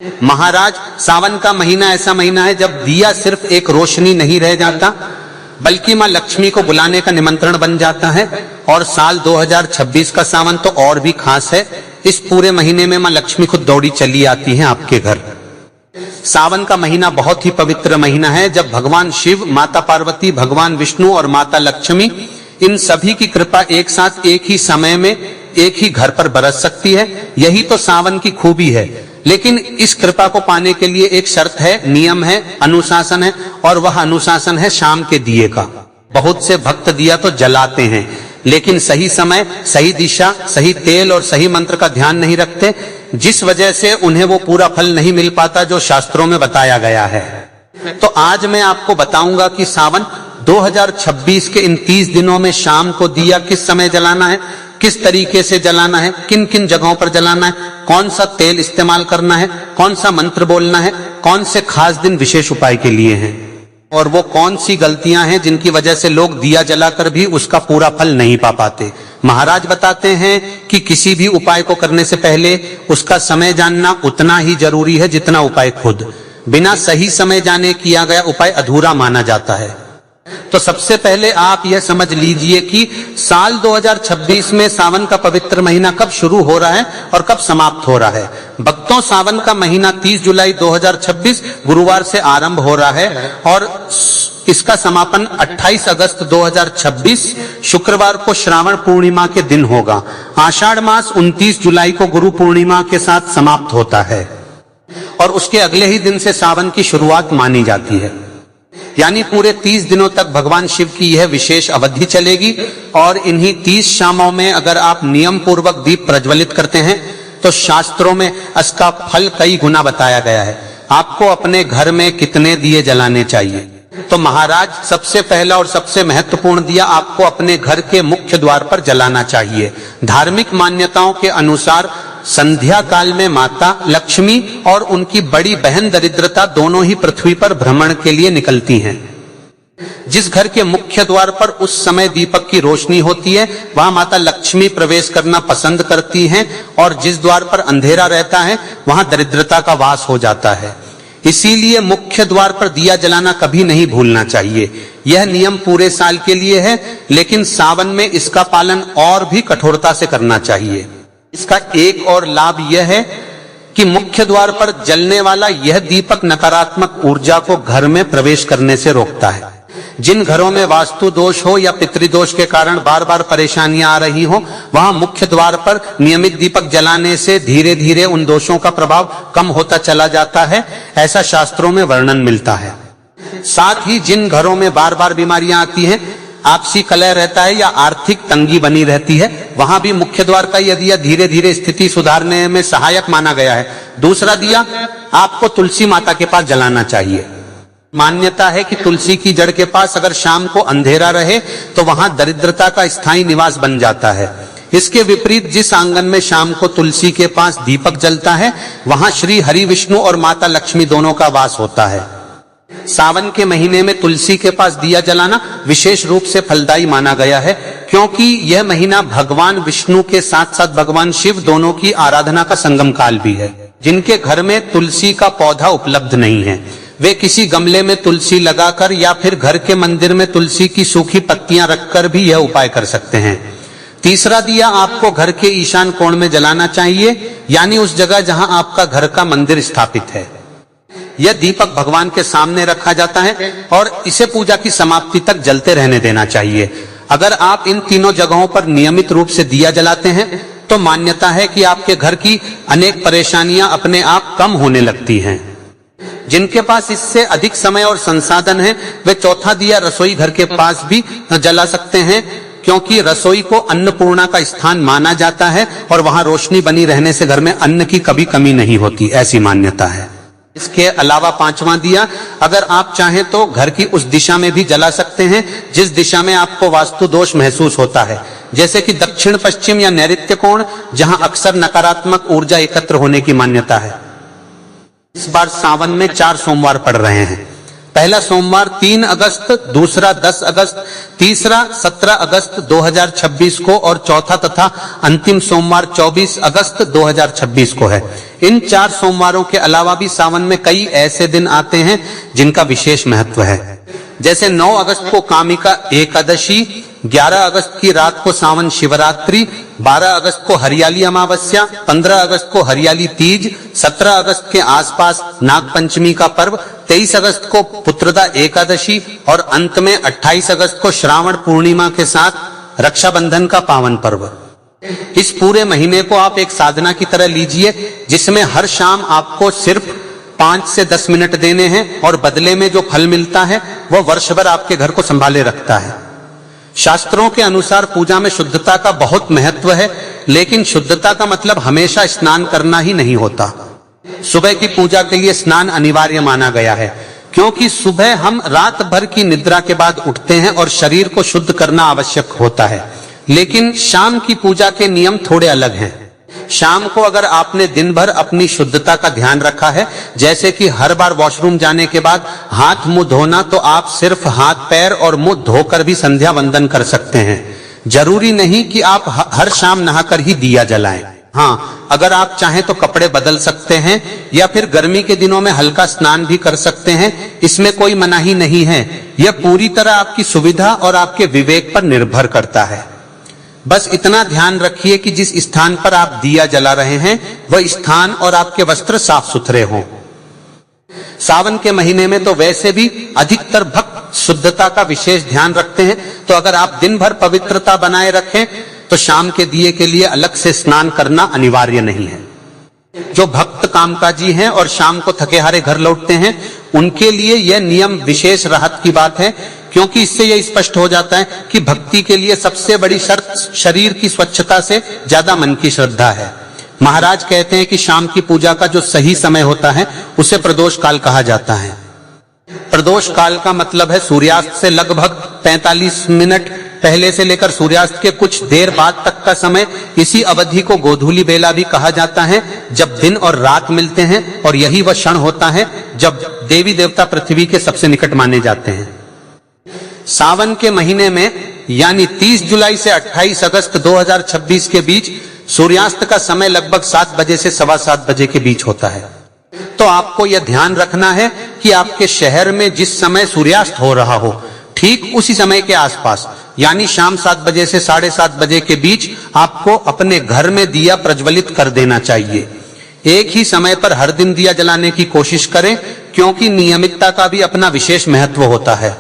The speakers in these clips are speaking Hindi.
महाराज, सावन का महीना ऐसा महीना है जब दिया सिर्फ एक रोशनी नहीं रह जाता, बल्कि माँ लक्ष्मी को बुलाने का निमंत्रण बन जाता है। और साल 2026 का सावन तो और भी खास है। इस पूरे महीने में माँ लक्ष्मी खुद दौड़ी चली आती हैं आपके घर। सावन का महीना बहुत ही पवित्र महीना है, जब भगवान शिव, माता पार्वती, भगवान विष्णु और माता लक्ष्मी, इन सभी की कृपा एक साथ एक ही समय में एक ही घर पर बरस सकती है। यही तो सावन की खूबी है। लेकिन इस कृपा को पाने के लिए एक शर्त है, नियम है, अनुशासन है, और वह अनुशासन है शाम के दिए का। बहुत से भक्त दिया तो जलाते हैं, लेकिन सही समय, सही दिशा, सही तेल और सही मंत्र का ध्यान नहीं रखते, जिस वजह से उन्हें वो पूरा फल नहीं मिल पाता जो शास्त्रों में बताया गया है। तो आज मैं आपको बताऊंगा कि सावन 2026 के इन 30 दिनों में शाम को दिया किस समय जलाना है, किस तरीके से जलाना है, किन किन जगहों पर जलाना है, कौन सा तेल इस्तेमाल करना है, कौन सा मंत्र बोलना है, कौन से खास दिन विशेष उपाय के लिए हैं, और वो कौन सी गलतियां हैं जिनकी वजह से लोग दिया जलाकर भी उसका पूरा फल नहीं पा पाते। महाराज बताते हैं कि किसी भी उपाय को करने से पहले उसका समय जानना उतना ही जरूरी है जितना उपाय खुद। बिना सही समय जाने किया गया उपाय अधूरा माना जाता है। तो सबसे पहले आप यह समझ लीजिए कि साल 2026 में सावन का पवित्र महीना कब शुरू हो रहा है और कब समाप्त हो रहा है। भक्तों, सावन का महीना 30 जुलाई 2026 गुरुवार से आरंभ हो रहा है और इसका समापन 28 अगस्त 2026 शुक्रवार को श्रावण पूर्णिमा के दिन होगा। आषाढ़ मास 29 जुलाई को गुरु पूर्णिमा के साथ समाप्त होता है और उसके अगले ही दिन से सावन की शुरुआत मानी जाती है। यानी पूरे 30 दिनों तक भगवान शिव की यह विशेष अवधि चलेगी। और इन्हीं 30 शामों में अगर आप नियम पूर्वक दीप प्रज्वलित करते हैं तो शास्त्रों में इसका फल कई गुना बताया गया है। आपको अपने घर में कितने दिए जलाने चाहिए? तो महाराज, सबसे पहला और सबसे महत्वपूर्ण दिया आपको अपने घर के मुख्य द्वार पर जलाना चाहिए। धार्मिक मान्यताओं के अनुसार संध्या काल में माता लक्ष्मी और उनकी बड़ी बहन दरिद्रता दोनों ही पृथ्वी पर भ्रमण के लिए निकलती हैं। जिस घर के मुख्य द्वार पर उस समय दीपक की रोशनी होती है, वहां माता लक्ष्मी प्रवेश करना पसंद करती हैं, और जिस द्वार पर अंधेरा रहता है वहां दरिद्रता का वास हो जाता है। इसीलिए मुख्य द्वार पर दिया जलाना कभी नहीं भूलना चाहिए। यह नियम पूरे साल के लिए है, लेकिन सावन में इसका पालन और भी कठोरता से करना चाहिए। इसका एक और लाभ यह है कि मुख्य द्वार पर जलने वाला यह दीपक नकारात्मक ऊर्जा को घर में प्रवेश करने से रोकता है। जिन घरों में वास्तु दोष हो या पितृदोष के कारण बार बार परेशानियां आ रही हो, वहां मुख्य द्वार पर नियमित दीपक जलाने से धीरे धीरे उन दोषों का प्रभाव कम होता चला जाता है, ऐसा शास्त्रों में वर्णन मिलता है। साथ ही जिन घरों में बार बार बीमारियां आती हैं, आपसी कलह रहता है या आर्थिक तंगी बनी रहती है, वहां भी मुख्य द्वार का यह दिया धीरे धीरे स्थिति सुधारने में सहायक माना गया है। दूसरा दिया आपको तुलसी माता के पास जलाना चाहिए। मान्यता है कि तुलसी की जड़ के पास अगर शाम को अंधेरा रहे तो वहां दरिद्रता का स्थायी निवास बन जाता है। इसके विपरीत जिस आंगन में शाम को तुलसी के पास दीपक जलता है, वहां श्री हरि विष्णु और माता लक्ष्मी दोनों का वास होता है। सावन के महीने में तुलसी के पास दिया जलाना विशेष रूप से फलदायी माना गया है, क्योंकि यह महीना भगवान विष्णु के साथ साथ भगवान शिव दोनों की आराधना का संगम काल भी है। जिनके घर में तुलसी का पौधा उपलब्ध नहीं है, वे किसी गमले में तुलसी लगाकर या फिर घर के मंदिर में तुलसी की सूखी पत्तियां रखकर भी यह उपाय कर सकते हैं। तीसरा दिया आपको घर के ईशान कोण में जलाना चाहिए, यानी उस जगह जहां आपका घर का मंदिर स्थापित है। यह दीपक भगवान के सामने रखा जाता है और इसे पूजा की समाप्ति तक जलते रहने देना चाहिए। अगर आप इन तीनों जगहों पर नियमित रूप से दिया जलाते हैं तो मान्यता है कि आपके घर की अनेक परेशानियां अपने आप कम होने लगती हैं। जिनके पास इससे अधिक समय और संसाधन है, वे चौथा दिया रसोई घर के पास भी जला सकते हैं, क्योंकि रसोई को अन्नपूर्णा का स्थान माना जाता है और वहां रोशनी बनी रहने से घर में अन्न की कभी कमी नहीं होती, ऐसी मान्यता है। इसके अलावा पांचवा दिया अगर आप चाहें तो घर की उस दिशा में भी जला सकते हैं जिस दिशा में आपको वास्तु दोष महसूस होता है, जैसे कि दक्षिण पश्चिम या नैऋत्य कोण, जहां अक्सर नकारात्मक ऊर्जा एकत्र होने की मान्यता है। इस बार सावन में 4 सोमवार पड़ रहे हैं। पहला सोमवार 3 अगस्त, दूसरा 10 अगस्त, तीसरा 17 अगस्त 2026 को और चौथा तथा अंतिम सोमवार 24 अगस्त 2026 को है। इन 4 सोमवारों के अलावा भी सावन में कई ऐसे दिन आते हैं जिनका विशेष महत्व है। जैसे 9 अगस्त को कामिका एकादशी, 11 अगस्त की रात को सावन शिवरात्रि, 12 अगस्त को हरियाली अमावस्या, 15 अगस्त को हरियाली तीज, 17 अगस्त के आसपास नाग पंचमी का पर्व, 23 अगस्त को पुत्रदा एकादशी और अंत में 28 अगस्त को श्रावण पूर्णिमा के साथ रक्षाबंधन का पावन पर्व। इस पूरे महीने को आप एक साधना की तरह लीजिए, जिसमें हर शाम आपको सिर्फ 5 से 10 मिनट देने हैं और बदले में जो फल मिलता है वह वर्ष भर आपके घर को संभाले रखता है। शास्त्रों के अनुसार पूजा में शुद्धता का बहुत महत्व है, लेकिन शुद्धता का मतलब हमेशा स्नान करना ही नहीं होता। सुबह की पूजा के लिए स्नान अनिवार्य माना गया है, क्योंकि सुबह हम रात भर की निद्रा के बाद उठते हैं और शरीर को शुद्ध करना आवश्यक होता है। लेकिन शाम की पूजा के नियम थोड़े अलग हैं। शाम को अगर आपने दिन भर अपनी शुद्धता का ध्यान रखा है, जैसे कि हर बार वॉशरूम जाने के बाद हाथ मुंह धोना, तो आप सिर्फ हाथ पैर और मुंह धोकर भी संध्या वंदन कर सकते हैं। जरूरी नहीं कि आप हर शाम नहाकर ही दिया जलाएं। हाँ, अगर आप चाहें तो कपड़े बदल सकते हैं या फिर गर्मी के दिनों में हल्का स्नान भी कर सकते हैं, इसमें कोई मनाही नहीं है। यह पूरी तरह आपकी सुविधा और आपके विवेक पर निर्भर करता है। बस इतना ध्यान रखिए कि जिस स्थान पर आप दिया जला रहे हैं वह स्थान और आपके वस्त्र साफ सुथरे हों। सावन के महीने में तो वैसे भी अधिकतर भक्त शुद्धता का विशेष ध्यान रखते हैं, तो अगर आप दिन भर पवित्रता बनाए रखें तो शाम के दिए के लिए अलग से स्नान करना अनिवार्य नहीं है। जो भक्त कामकाजी हैं और शाम को थके हारे घर लौटते हैं, उनके लिए यह नियम विशेष राहत की बात है, क्योंकि इससे यह स्पष्ट हो जाता है कि भक्ति के लिए सबसे बड़ी शर्त शरीर की स्वच्छता से ज्यादा मन की श्रद्धा है। महाराज कहते हैं कि शाम की पूजा का जो सही समय होता है उसे प्रदोष काल कहा जाता है। प्रदोष काल का मतलब है सूर्यास्त से लगभग 45 मिनट पहले से लेकर सूर्यास्त के कुछ देर बाद तक का समय। इसी अवधि को गोधूली बेला भी कहा जाता है, जब दिन और रात मिलते हैं, और यही वह क्षण होता है जब देवी देवता पृथ्वी के सबसे निकट माने जाते हैं। सावन के महीने में यानी 30 जुलाई से 28 अगस्त 2026 के बीच सूर्यास्त का समय लगभग 7 बजे से 7:15 बजे के बीच होता है। तो आपको यह ध्यान रखना है कि आपके शहर में जिस समय सूर्यास्त हो रहा हो, ठीक उसी समय के आसपास यानी शाम 7 बजे से 7:30 बजे के बीच आपको अपने घर में दिया प्रज्वलित कर देना चाहिए। एक ही समय पर हर दिन दिया जलाने की कोशिश करें, क्योंकि नियमितता का भी अपना विशेष महत्व होता है।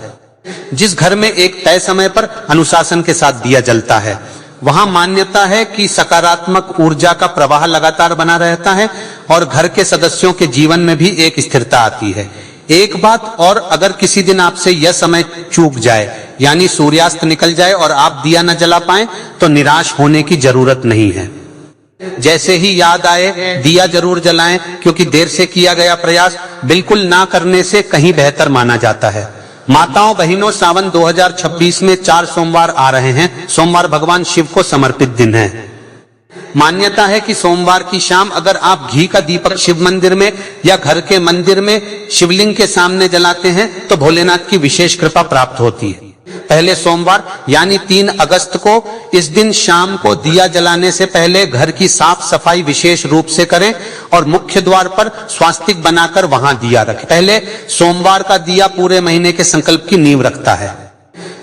जिस घर में एक तय समय पर अनुशासन के साथ दिया जलता है, वहां मान्यता है कि सकारात्मक ऊर्जा का प्रवाह लगातार बना रहता है और घर के सदस्यों के जीवन में भी एक स्थिरता आती है। एक बात और, अगर किसी दिन आपसे यह समय चूक जाए यानी सूर्यास्त निकल जाए और आप दिया न जला पाएं, तो निराश होने की जरूरत नहीं है। जैसे ही याद आए दिया जरूर जलाएं, क्योंकि देर से किया गया प्रयास बिल्कुल ना करने से कहीं बेहतर माना जाता है। माताओं बहनों, सावन 2026 में 4 सोमवार आ रहे हैं। सोमवार भगवान शिव को समर्पित दिन है। मान्यता है कि सोमवार की शाम अगर आप घी का दीपक शिव मंदिर में या घर के मंदिर में शिवलिंग के सामने जलाते हैं तो भोलेनाथ की विशेष कृपा प्राप्त होती है। पहले सोमवार यानी 3 अगस्त को इस दिन शाम को दिया जलाने से पहले घर की साफ सफाई विशेष रूप से करें और मुख्य द्वार पर स्वास्तिक बनाकर वहां दिया रखें। पहले सोमवार का दिया पूरे महीने के संकल्प की नींव रखता है।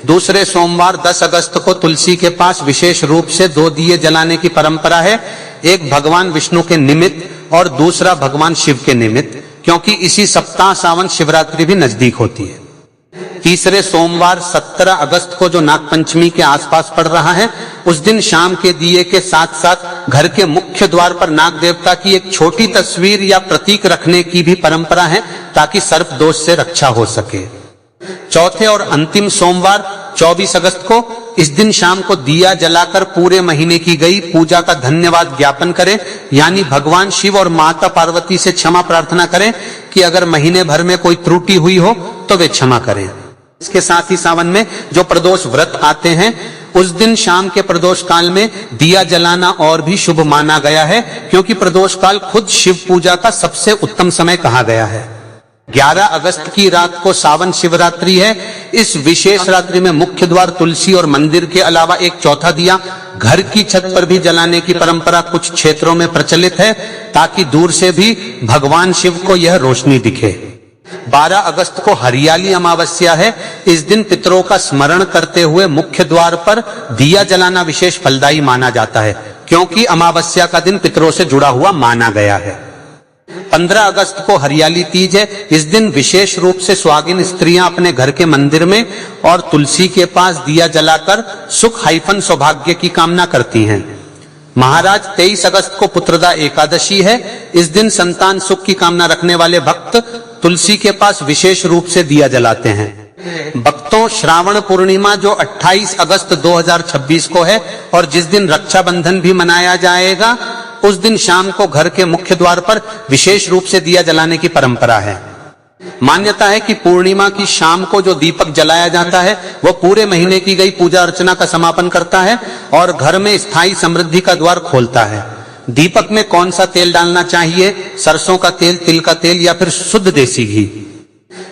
दूसरे सोमवार 10 अगस्त को तुलसी के पास विशेष रूप से 2 दिए जलाने की परंपरा है, एक भगवान विष्णु के निमित्त और दूसरा भगवान शिव के निमित्त, क्योंकि इसी सप्ताह सावन शिवरात्रि भी नजदीक होती है। तीसरे सोमवार 17 अगस्त को जो नागपंचमी के आसपास पड़ रहा है, उस दिन शाम के दिए के साथ साथ घर के मुख्य द्वार पर नाग देवता की एक छोटी तस्वीर या प्रतीक रखने की भी परंपरा है, ताकि सर्प दोष से रक्षा हो सके। चौथे और अंतिम सोमवार 24 अगस्त को इस दिन शाम को दिया जलाकर पूरे महीने की गई पूजा का धन्यवाद ज्ञापन करें, यानी भगवान शिव और माता पार्वती से क्षमा प्रार्थना करें कि अगर महीने भर में कोई त्रुटि हुई हो तो वे क्षमा करें। इसके साथ ही सावन में जो प्रदोष व्रत आते हैं, उस दिन शाम के प्रदोष काल में दिया जलाना और भी शुभ माना गया है, क्योंकि प्रदोष काल खुद शिव पूजा का सबसे उत्तम समय कहा गया है। 11 अगस्त की रात को सावन शिवरात्रि है। इस विशेष रात्रि में मुख्य द्वार, तुलसी और मंदिर के अलावा एक चौथा दिया घर की छत पर भी जलाने की परंपरा कुछ क्षेत्रों में प्रचलित है, ताकि दूर से भी भगवान शिव को यह रोशनी दिखे। 12 अगस्त को हरियाली अमावस्या है। इस दिन पितरों का स्मरण करते हुए मुख्य द्वार पर दिया जलाना विशेष फलदायी माना जाता है, क्योंकि अमावस्या का दिन पितरों से जुड़ा हुआ माना गया है। 15 अगस्त को हरियाली तीज है। इस दिन विशेष रूप से सुहागिन स्त्रियां अपने घर के मंदिर में और तुलसी के पास दिया जलाकर सुख हाइफन सौभाग्य की कामना करती हैं। महाराज 23 अगस्त को पुत्रदा एकादशी है। इस दिन संतान सुख की कामना रखने वाले भक्त तुलसी के पास विशेष रूप से दिया जलाते हैं। भक्तों, श्रावण पूर्णिमा जो 28 अगस्त 2026 को है और जिस दिन रक्षाबंधन भी मनाया जाएगा, उस दिन शाम को घर के मुख्य द्वार पर विशेष रूप से दिया जलाने की परंपरा है। मान्यता है कि पूर्णिमा की शाम को जो दीपक जलाया जाता है वह पूरे महीने की गई पूजा अर्चना का समापन करता है और घर में स्थायी समृद्धि का द्वार खोलता है। दीपक में कौन सा तेल डालना चाहिए? सरसों का तेल, तिल का तेल या फिर शुद्ध देसी घी?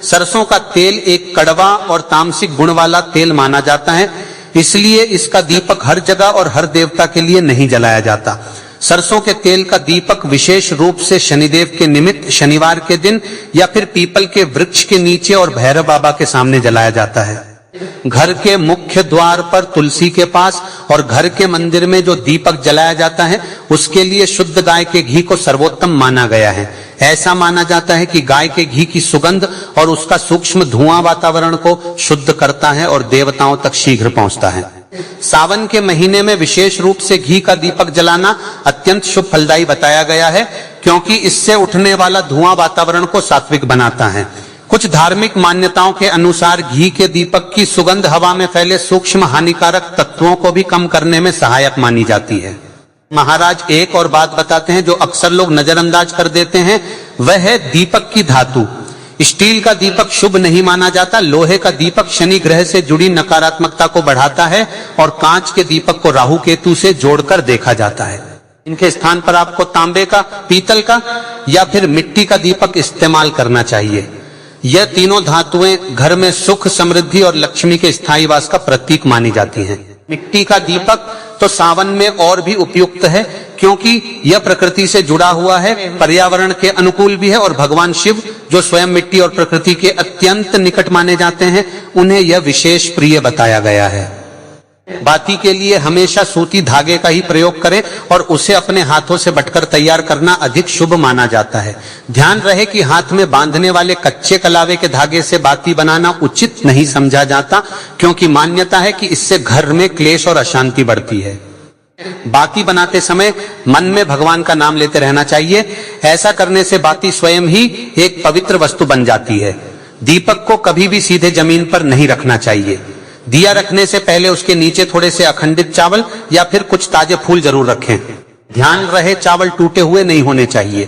सरसों का तेल एक कड़वा और तामसिक गुण वाला तेल माना जाता है, इसलिए इसका दीपक हर जगह और हर देवता के लिए नहीं जलाया जाता। सरसों के तेल का दीपक विशेष रूप से शनिदेव के निमित्त शनिवार के दिन या फिर पीपल के वृक्ष के नीचे और भैरव बाबा के सामने जलाया जाता है। घर के मुख्य द्वार पर, तुलसी के पास और घर के मंदिर में जो दीपक जलाया जाता है उसके लिए शुद्ध गाय के घी को सर्वोत्तम माना गया है। ऐसा माना जाता है कि गाय के घी की सुगंध और उसका सूक्ष्म धुआं वातावरण को शुद्ध करता है और देवताओं तक शीघ्र पहुंचता है। सावन के महीने में विशेष रूप से घी का दीपक जलाना अत्यंत शुभ फलदायी बताया गया है, क्योंकि इससे उठने वाला धुआं वातावरण को सात्विक बनाता है। कुछ धार्मिक मान्यताओं के अनुसार घी के दीपक की सुगंध हवा में फैले सूक्ष्म हानिकारक तत्वों को भी कम करने में सहायक मानी जाती है। महाराज एक और बात बताते हैं जो अक्सर लोग नजरअंदाज कर देते हैं, वह है दीपक की धातु। स्टील का दीपक शुभ नहीं माना जाता। लोहे का दीपक शनि ग्रह से जुड़ी नकारात्मकता को बढ़ाता है और कांच के दीपक को राहु केतु से जोड़कर देखा जाता है। इनके स्थान पर आपको तांबे का, पीतल का या फिर मिट्टी का दीपक इस्तेमाल करना चाहिए। यह तीनों धातुएं घर में सुख, समृद्धि और लक्ष्मी के स्थायी वास का प्रतीक मानी जाती हैं। मिट्टी का दीपक तो सावन में और भी उपयुक्त है, क्योंकि यह प्रकृति से जुड़ा हुआ है, पर्यावरण के अनुकूल भी है और भगवान शिव जो स्वयं मिट्टी और प्रकृति के अत्यंत निकट माने जाते हैं, उन्हें यह विशेष प्रिय बताया गया है। बाती के लिए हमेशा सूती धागे का ही प्रयोग करें और उसे अपने हाथों से बटकर तैयार करना अधिक शुभ माना जाता है। ध्यान रहे कि हाथ में बांधने वाले कच्चे कलावे के धागे से बाती बनाना उचित नहीं समझा जाता, क्योंकि मान्यता है कि इससे घर में क्लेश और अशांति बढ़ती है। बाती बनाते समय मन में भगवान का नाम लेते रहना चाहिए। ऐसा करने से बाती स्वयं ही एक पवित्र वस्तु बन जाती है। दीपक को कभी भी सीधे जमीन पर नहीं रखना चाहिए। दिया रखने से पहले उसके नीचे थोड़े से अखंडित चावल या फिर कुछ ताजे फूल जरूर रखें। ध्यान रहे चावल टूटे हुए नहीं होने चाहिए,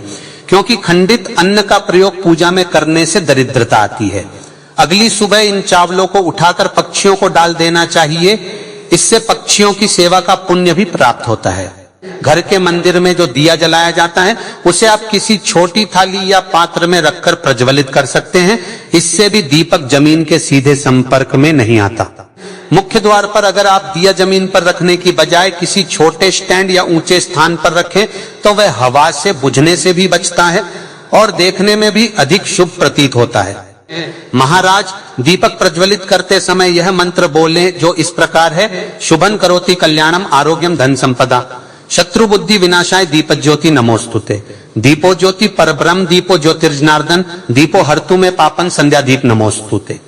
क्योंकि खंडित अन्न का प्रयोग पूजा में करने से दरिद्रता आती है। अगली सुबह इन चावलों को उठाकर पक्षियों को डाल देना चाहिए। इससे पक्षियों की सेवा का पुण्य भी प्राप्त होता है। घर के मंदिर में जो दिया जलाया जाता है उसे आप किसी छोटी थाली या पात्र में रखकर प्रज्वलित कर सकते हैं। इससे भी दीपक जमीन के सीधे संपर्क में नहीं आता। मुख्य द्वार पर अगर आप दिया जमीन पर रखने की बजाय किसी छोटे स्टैंड या ऊंचे स्थान पर रखें तो वह हवा से बुझने से भी बचता है और देखने में भी अधिक शुभ प्रतीत होता है। महाराज दीपक प्रज्वलित करते समय यह मंत्र बोलें जो इस प्रकार है: शुभं करोति कल्याणम आरोग्यम धन संपदा, शत्रु बुद्धि विनाशाय दीप ज्योति नमोस्तुते, दीपो ज्योति परब्रह्म दीपो ज्योतिर्जनार्दन, दीपो हर्तु में पापन संध्या दीप नमोस्तुते।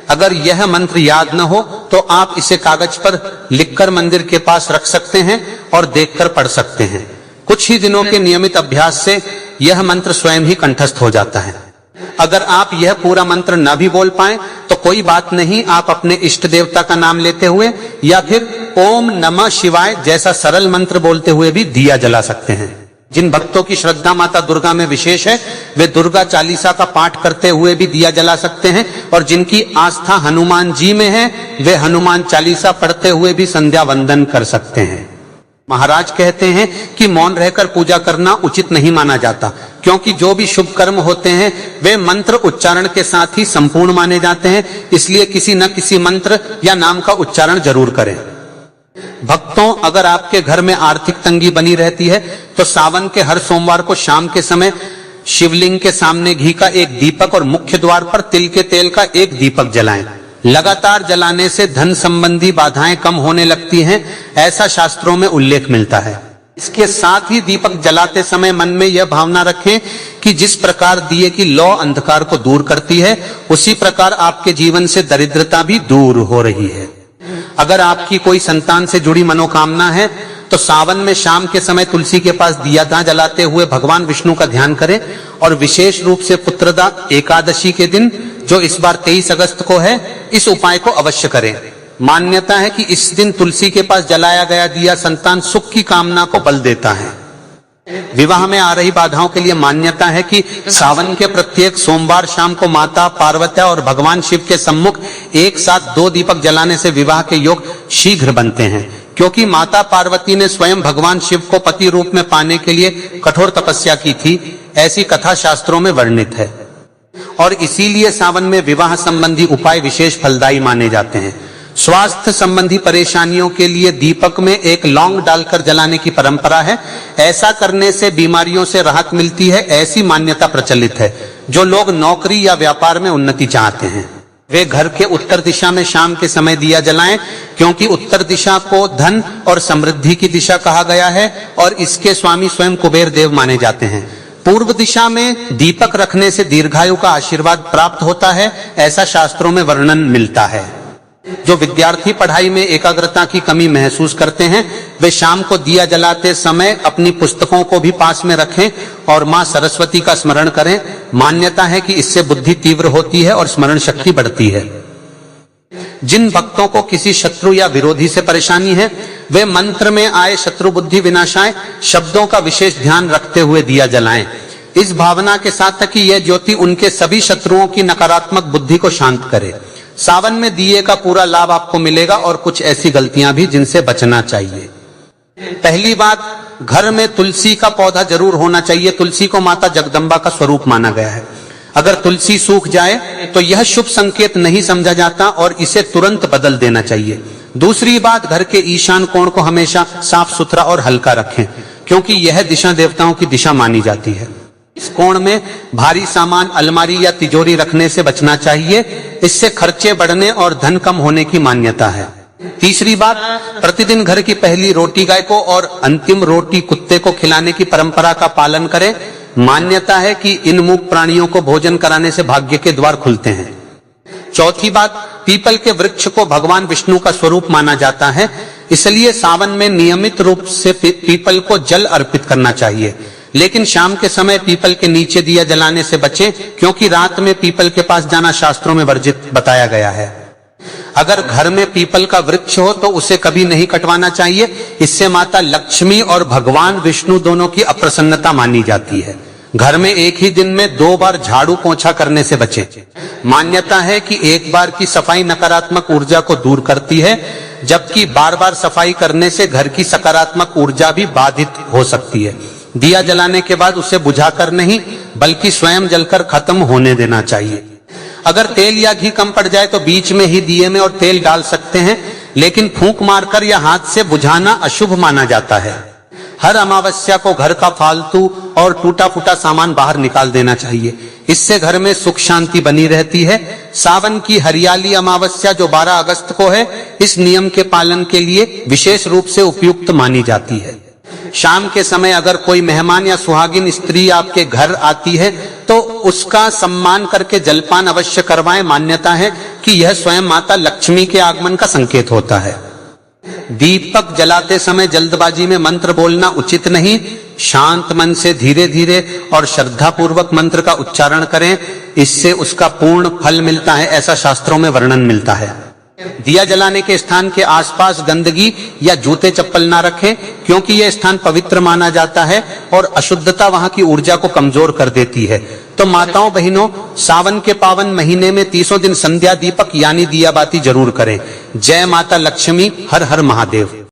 अगर यह मंत्र याद न हो तो आप इसे कागज पर लिखकर मंदिर के पास रख सकते हैं और देखकर पढ़ सकते हैं। कुछ ही दिनों के नियमित अभ्यास से यह मंत्र स्वयं ही कंठस्थ हो जाता है। अगर आप यह पूरा मंत्र न भी बोल पाए तो कोई बात नहीं, आप अपने इष्ट देवता का नाम लेते हुए या फिर ओम नमः शिवाय जैसा सरल मंत्र बोलते हुए भी दिया जला सकते हैं। जिन भक्तों की श्रद्धा माता दुर्गा में विशेष है वे दुर्गा चालीसा का पाठ करते हुए भी दिया जला सकते हैं, और जिनकी आस्था हनुमान जी में है वे हनुमान चालीसा पढ़ते हुए भी संध्या वंदन कर सकते हैं। महाराज कहते हैं कि मौन रहकर पूजा करना उचित नहीं माना जाता, क्योंकि जो भी शुभ कर्म होते हैं वे मंत्र उच्चारण के साथ ही संपूर्ण माने जाते हैं, इसलिए किसी न किसी मंत्र या नाम का उच्चारण जरूर करें। भक्तों, अगर आपके घर में आर्थिक तंगी बनी रहती है तो सावन के हर सोमवार को शाम के समय शिवलिंग के सामने घी का एक दीपक और मुख्य द्वार पर तिल के तेल का एक दीपक जलाएं। लगातार जलाने से धन संबंधी बाधाएं कम होने लगती हैं, ऐसा शास्त्रों में उल्लेख मिलता है। इसके साथ ही दीपक जलाते समय मन में यह भावना रखें कि जिस प्रकार दिए की लौ अंधकार को दूर करती है, उसी प्रकार आपके जीवन से दरिद्रता भी दूर हो रही है। अगर आपकी कोई संतान से जुड़ी मनोकामना है तो सावन में शाम के समय तुलसी के पास दिया दां जलाते हुए भगवान विष्णु का ध्यान करें और विशेष रूप से पुत्रदा एकादशी के दिन, जो इस बार 23 अगस्त को है, इस उपाय को अवश्य करें। मान्यता है कि इस दिन तुलसी के पास जलाया गया दिया संतान सुख की कामना को बल देता है। विवाह में आ रही बाधाओं के लिए मान्यता है कि सावन के प्रत्येक सोमवार शाम को माता पार्वती और भगवान शिव के सम्मुख एक साथ 2 दीपक जलाने से विवाह के योग शीघ्र बनते हैं, क्योंकि माता पार्वती ने स्वयं भगवान शिव को पति रूप में पाने के लिए कठोर तपस्या की थी, ऐसी कथा शास्त्रों में वर्णित है। और इसीलिए सावन में विवाह संबंधी उपाय विशेष फलदायी माने जाते हैं। स्वास्थ्य संबंधी परेशानियों के लिए दीपक में एक लौंग डालकर जलाने की परंपरा है। ऐसा करने से बीमारियों से राहत मिलती है, ऐसी मान्यता प्रचलित है। जो लोग नौकरी या व्यापार में उन्नति चाहते हैं वे घर के उत्तर दिशा में शाम के समय दिया जलाएं, क्योंकि उत्तर दिशा को धन और समृद्धि की दिशा कहा गया है और इसके स्वामी स्वयं कुबेर देव माने जाते हैं। पूर्व दिशा में दीपक रखने से दीर्घायु का आशीर्वाद प्राप्त होता है, ऐसा शास्त्रों में वर्णन मिलता है। जो विद्यार्थी पढ़ाई में एकाग्रता की कमी महसूस करते हैं वे शाम को दिया जलाते समय अपनी पुस्तकों को भी पास में रखें और मां सरस्वती का स्मरण करें। मान्यता है कि इससे बुद्धि तीव्र होती है और स्मरण शक्ति बढ़ती है। जिन भक्तों को किसी शत्रु या विरोधी से परेशानी है वे मंत्र में आए शत्रु बुद्धि विनाशाय शब्दों का विशेष ध्यान रखते हुए दिया जलाएं, इस भावना के साथ कि यह ज्योति उनके सभी शत्रुओं की नकारात्मक बुद्धि को शांत करे। सावन में दिए का पूरा लाभ आपको मिलेगा और कुछ ऐसी गलतियां भी जिनसे बचना चाहिए। पहली बात, घर में तुलसी का पौधा जरूर होना चाहिए। तुलसी को माता जगदम्बा का स्वरूप माना गया है। अगर तुलसी सूख जाए तो यह शुभ संकेत नहीं समझा जाता और इसे तुरंत बदल देना चाहिए। दूसरी बात, घर के ईशान कोण को हमेशा साफ सुथरा और हल्का रखें, क्योंकि यह दिशा देवताओं की दिशा मानी जाती है। इस कोण में भारी सामान, अलमारी या तिजोरी रखने से बचना चाहिए, इससे खर्चे बढ़ने और धन कम होने की मान्यता है। तीसरी बात, प्रतिदिन घर की पहली रोटी गाय को और अंतिम रोटी कुत्ते को खिलाने की परंपरा का पालन करें। मान्यता है कि इन मूक प्राणियों को भोजन कराने से भाग्य के द्वार खुलते हैं। चौथी बात, पीपल के वृक्ष को भगवान विष्णु का स्वरूप माना जाता है, इसलिए सावन में नियमित रूप से पीपल को जल अर्पित करना चाहिए। लेकिन शाम के समय पीपल के नीचे दिया जलाने से बचें, क्योंकि रात में पीपल के पास जाना शास्त्रों में वर्जित बताया गया है। अगर घर में पीपल का वृक्ष हो तो उसे कभी नहीं कटवाना चाहिए, इससे माता लक्ष्मी और भगवान विष्णु दोनों की अप्रसन्नता मानी जाती है। घर में एक ही दिन में 2 बार झाड़ू पोंछा करने से बचें। मान्यता है कि एक बार की सफाई नकारात्मक ऊर्जा को दूर करती है, जबकि बार बार सफाई करने से घर की सकारात्मक ऊर्जा भी बाधित हो सकती है। दिया जलाने के बाद उसे बुझाकर नहीं बल्कि स्वयं जलकर खत्म होने देना चाहिए। अगर तेल या घी कम पड़ जाए तो बीच में ही दिए में और तेल डाल सकते हैं, लेकिन फूंक मारकर या हाथ से बुझाना अशुभ माना जाता है। हर अमावस्या को घर का फालतू और टूटा फूटा सामान बाहर निकाल देना चाहिए, इससे घर में सुख शांति बनी रहती है। सावन की हरियाली अमावस्या जो 12 अगस्त को है, इस नियम के पालन के लिए विशेष रूप से उपयुक्त मानी जाती है। शाम के समय अगर कोई मेहमान या सुहागिन स्त्री आपके घर आती है तो उसका सम्मान करके जलपान अवश्य करवाएं। मान्यता है कि यह स्वयं माता लक्ष्मी के आगमन का संकेत होता है। दीपक जलाते समय जल्दबाजी में मंत्र बोलना उचित नहीं। शांत मन से धीरे धीरे और श्रद्धा पूर्वक मंत्र का उच्चारण करें, इससे उसका पूर्ण फल मिलता है, ऐसा शास्त्रों में वर्णन मिलता है। दिया जलाने के स्थान के आसपास गंदगी या जूते चप्पल ना रखें, क्योंकि यह स्थान पवित्र माना जाता है और अशुद्धता वहां की ऊर्जा को कमजोर कर देती है। तो माताओं बहनों, सावन के पावन महीने में 30 दिन संध्या दीपक यानी दिया बाती जरूर करें। जय माता लक्ष्मी, हर हर महादेव।